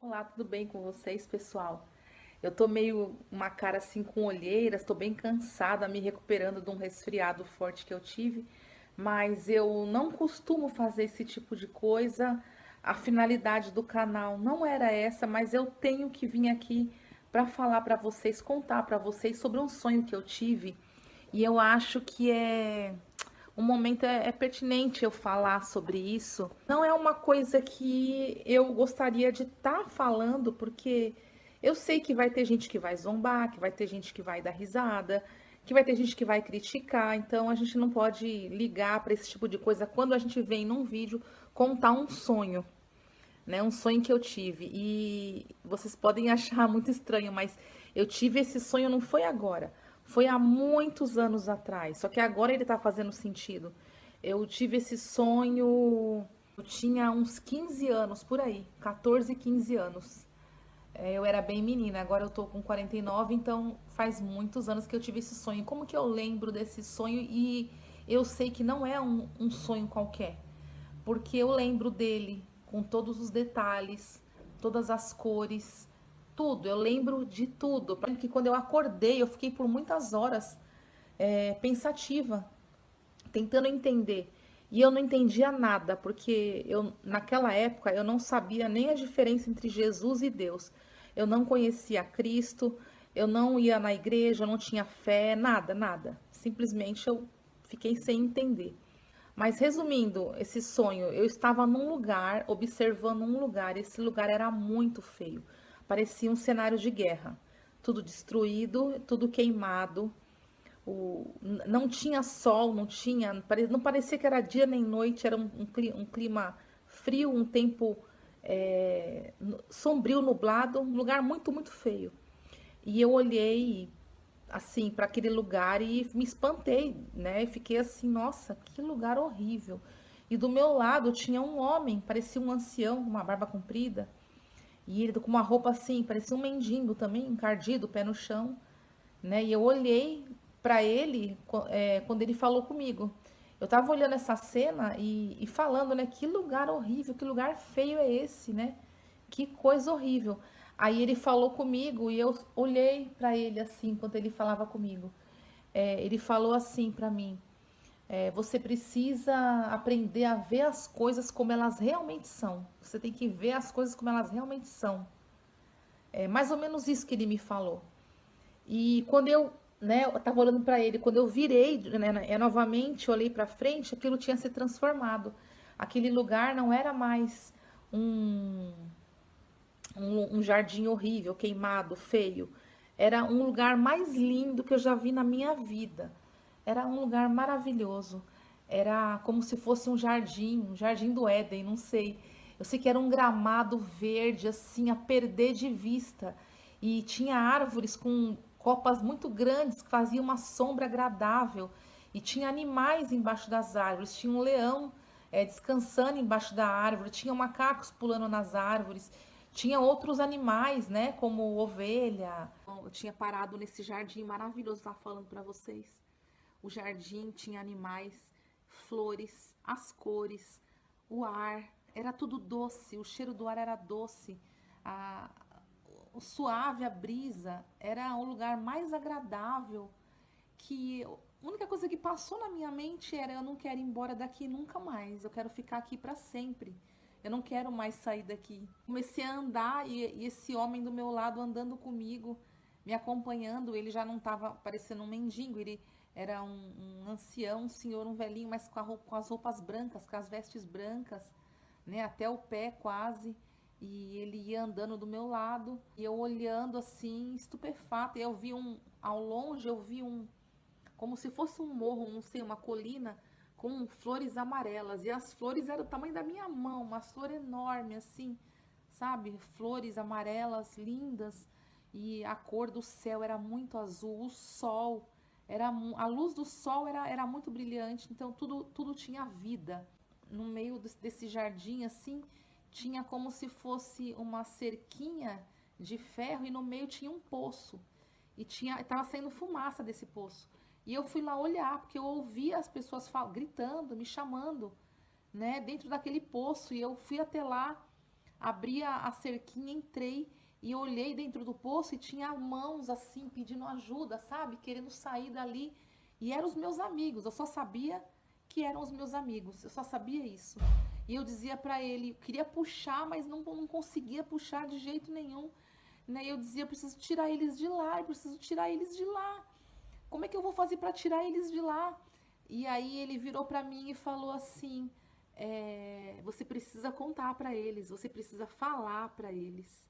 Olá, tudo bem com vocês, pessoal? Eu tô meio uma cara assim com olheiras, tô bem cansada, me recuperando de um resfriado forte que eu tive, mas eu não costumo fazer esse tipo de coisa. A finalidade do canal não era essa, mas eu tenho que vir aqui para falar para vocês, contar para vocês sobre um sonho que eu tive, e eu acho que o momento é pertinente eu falar sobre isso. Não é uma coisa que eu gostaria de estar falando, porque eu sei que vai ter gente que vai zombar, que vai ter gente que vai dar risada, que vai ter gente que vai criticar. Então a gente não pode ligar para esse tipo de coisa quando a gente vem num vídeo contar um sonho, né? Um sonho que eu tive. E vocês podem achar muito estranho, mas eu tive esse sonho não foi agora. Foi há muitos anos atrás. Só que agora ele tá fazendo sentido. Eu tive esse sonho, eu tinha uns 15 anos por aí, 14, 15 anos. Eu era bem menina, agora eu tô com 49, então faz muitos anos que eu tive esse sonho. Como que eu lembro desse sonho e eu sei que não é um sonho qualquer? Porque eu lembro dele com todos os detalhes, todas as cores, tudo. Eu lembro de tudo. Que quando eu acordei, eu fiquei por muitas horas pensativa, tentando entender. E eu não entendia nada, porque eu naquela época eu não sabia nem a diferença entre Jesus e Deus. Eu não conhecia Cristo, eu não ia na igreja, eu não tinha fé, nada, nada. Simplesmente eu fiquei sem entender. Mas resumindo, esse sonho, eu estava num lugar, observando um lugar, esse lugar era muito feio. Parecia um cenário de guerra. Tudo destruído, tudo queimado. Não tinha sol, não parecia que era dia nem noite, era um clima frio, um tempo sombrio, nublado, um lugar muito, muito feio. E eu olhei assim para aquele lugar e me espantei, né? E fiquei assim, nossa, que lugar horrível. E do meu lado tinha um homem, parecia um ancião, com uma barba comprida, e ele com uma roupa assim, parecia um mendigo também, encardido, pé no chão, né? E eu olhei para ele quando ele falou comigo. Eu tava olhando essa cena e falando, né? Que lugar horrível, que lugar feio é esse, né? Que coisa horrível. Aí ele falou comigo e eu olhei para ele assim, enquanto ele falava comigo. Ele falou assim para mim: você precisa aprender a ver as coisas como elas realmente são. Você tem que ver as coisas como elas realmente são. É mais ou menos isso que ele me falou. E quando eu tava olhando para ele, quando eu virei, né, novamente olhei para frente, aquilo tinha se transformado. Aquele lugar não era mais um, um jardim horrível, queimado, feio. Era um lugar mais lindo que eu já vi na minha vida. Era um lugar maravilhoso. Era como se fosse um jardim do Éden, não sei. Eu sei que era um gramado verde, assim, a perder de vista. E tinha árvores com copas muito grandes que faziam uma sombra agradável. E tinha animais embaixo das árvores. Tinha um leão descansando embaixo da árvore. Tinha macacos pulando nas árvores. Tinha outros animais, né? Como ovelha. Eu tinha parado nesse jardim maravilhoso, estava falando para vocês. O jardim tinha animais, flores, as cores, o ar, era tudo doce, o cheiro do ar era doce, a, o suave, a brisa, era o lugar mais agradável que a única coisa que passou na minha mente era eu não quero ir embora daqui nunca mais, eu quero ficar aqui para sempre. Eu não quero mais sair daqui. Comecei a andar e esse homem do meu lado andando comigo, me acompanhando. Ele já não estava parecendo um mendigo, ele era um ancião, um senhor, um velhinho, mas com as roupas brancas, com as vestes brancas, né, até o pé quase. E ele ia andando do meu lado e eu olhando assim, estupefata. E eu vi ao longe, eu vi como se fosse um morro, não sei, uma colina com flores amarelas. E as flores eram do tamanho da minha mão, uma flor enorme, assim, sabe? Flores amarelas, lindas. E a cor do céu era muito azul, o sol, a luz do sol era muito brilhante, então tudo tinha vida. No meio desse jardim, assim, tinha como se fosse uma cerquinha de ferro e no meio tinha um poço. E estava saindo fumaça desse poço. E eu fui lá olhar, porque eu ouvi as pessoas gritando, me chamando, né, dentro daquele poço. E eu fui até lá abri a cerquinha, entrei e olhei dentro do poço e tinha mãos assim pedindo ajuda, sabe? Querendo sair dali. E eram os meus amigos. Eu só sabia que eram os meus amigos. Eu só sabia isso. E eu dizia para ele, queria puxar, mas não conseguia puxar de jeito nenhum. Né? E eu dizia, eu preciso tirar eles de lá, eu preciso tirar eles de lá. Como é que eu vou fazer para tirar eles de lá? E aí ele virou para mim e falou assim: você precisa contar para eles, você precisa falar para eles.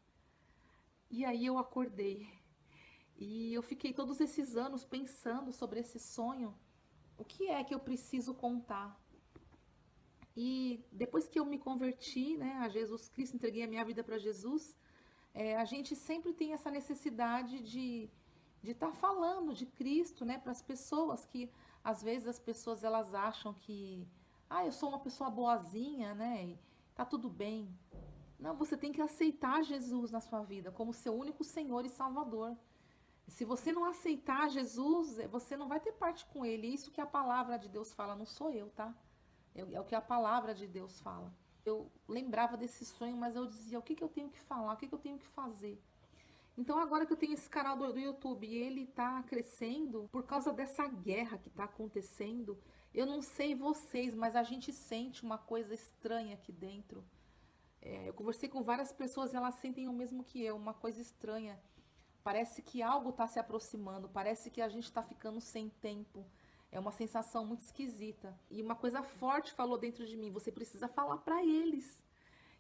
E aí eu acordei. E eu fiquei todos esses anos pensando sobre esse sonho. O que é que eu preciso contar? E depois que eu me converti, né, a Jesus Cristo, entreguei a minha vida para Jesus, a gente sempre tem essa necessidade de estar falando de Cristo, né, para as pessoas que às vezes as pessoas elas acham que, eu sou uma pessoa boazinha, né, e tá tudo bem. Não, você tem que aceitar Jesus na sua vida como seu único Senhor e Salvador. Se você não aceitar Jesus, você não vai ter parte com ele. Isso que a palavra de Deus fala, não sou eu, tá? É o que a palavra de Deus fala. Eu lembrava desse sonho, mas eu dizia, o que, que eu tenho que falar? O que, que eu tenho que fazer? Então agora que eu tenho esse canal do YouTube e ele tá crescendo, por causa dessa guerra que tá acontecendo, eu não sei vocês, mas a gente sente uma coisa estranha aqui dentro. Eu conversei com várias pessoas e elas sentem o mesmo que eu, uma coisa estranha. Parece que algo está se aproximando, parece que a gente está ficando sem tempo. É uma sensação muito esquisita. E uma coisa forte falou dentro de mim: você precisa falar para eles.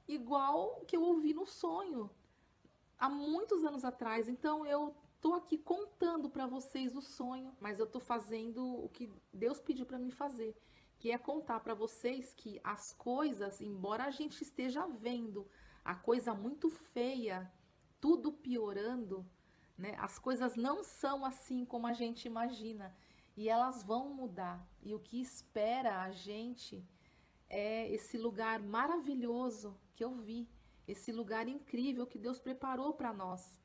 Igual que eu ouvi no sonho, há muitos anos atrás. Então eu tô aqui contando para vocês o sonho, mas eu tô fazendo o que Deus pediu para mim fazer, que é contar para vocês que as coisas, embora a gente esteja vendo a coisa muito feia, tudo piorando, né? As coisas não são assim como a gente imagina e elas vão mudar. E o que espera a gente é esse lugar maravilhoso que eu vi, esse lugar incrível que Deus preparou para nós.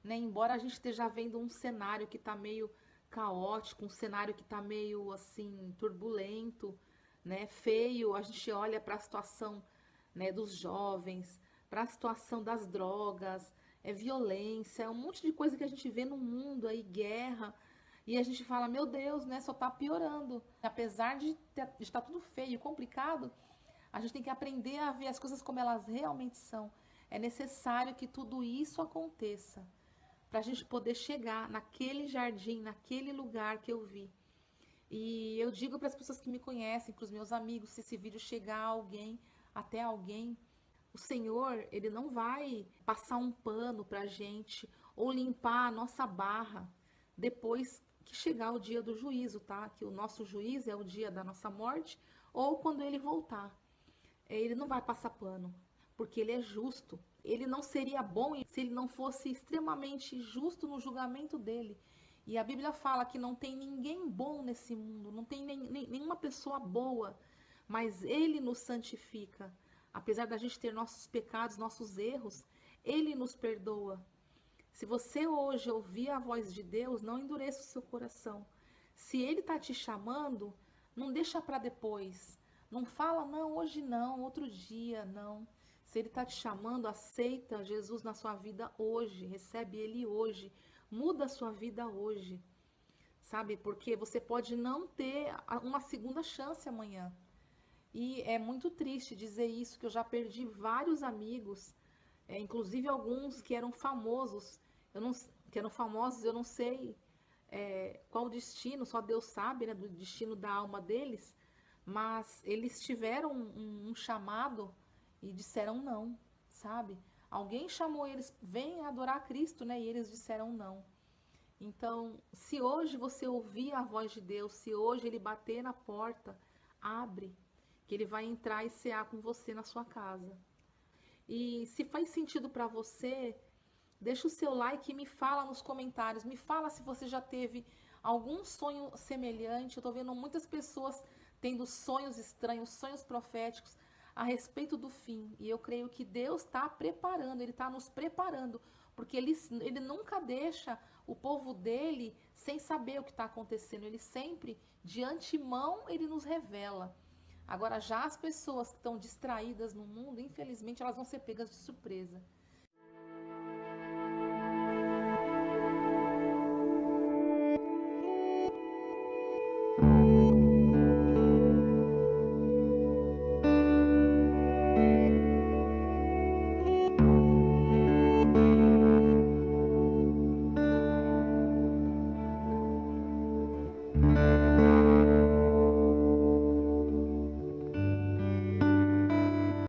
Né? Embora a gente esteja vendo um cenário que está meio caótico, um cenário que está meio assim turbulento, né? Feio, a gente olha para a situação, né, dos jovens, para a situação das drogas, violência, um monte de coisa que a gente vê no mundo aí, guerra, e a gente fala, meu Deus, né, só está piorando. Apesar de estar tudo feio, complicado, a gente tem que aprender a ver as coisas como elas realmente são. É necessário que tudo isso aconteça para a gente poder chegar naquele jardim, naquele lugar que eu vi. E eu digo para as pessoas que me conhecem, para os meus amigos, se esse vídeo chegar a alguém, até alguém, o Senhor, ele não vai passar um pano para a gente ou limpar a nossa barra depois que chegar o dia do juízo, tá? Que o nosso juízo é o dia da nossa morte ou quando ele voltar. Ele não vai passar pano, porque ele é justo. Ele não seria bom se ele não fosse extremamente justo no julgamento dele. E a Bíblia fala que não tem ninguém bom nesse mundo, não tem nenhuma pessoa boa, mas ele nos santifica. Apesar da gente ter nossos pecados, nossos erros, ele nos perdoa. Se você hoje ouvir a voz de Deus, não endureça o seu coração. Se ele está te chamando, não deixa para depois. Não fala, não, hoje não, outro dia, não. Se ele está te chamando, aceita Jesus na sua vida hoje, recebe ele hoje, muda a sua vida hoje, sabe? Porque você pode não ter uma segunda chance amanhã. E é muito triste dizer isso, que eu já perdi vários amigos, inclusive alguns que eram famosos, que eram famosos, eu não sei qual o destino, só Deus sabe, né, do destino da alma deles, mas eles tiveram um chamado e disseram não, sabe? Alguém chamou eles, vem adorar Cristo, né? E eles disseram não. Então, se hoje você ouvir a voz de Deus, se hoje ele bater na porta, abre, que ele vai entrar e cear com você na sua casa. E se faz sentido para você, deixa o seu like e me fala nos comentários. Me fala se você já teve algum sonho semelhante. Eu tô vendo muitas pessoas tendo sonhos estranhos, sonhos proféticos a respeito do fim. E eu creio que Deus está preparando, Ele está nos preparando, porque ele nunca deixa o povo dele sem saber o que está acontecendo. Ele sempre, de antemão, Ele nos revela. Agora, já as pessoas que estão distraídas no mundo, infelizmente, elas vão ser pegas de surpresa.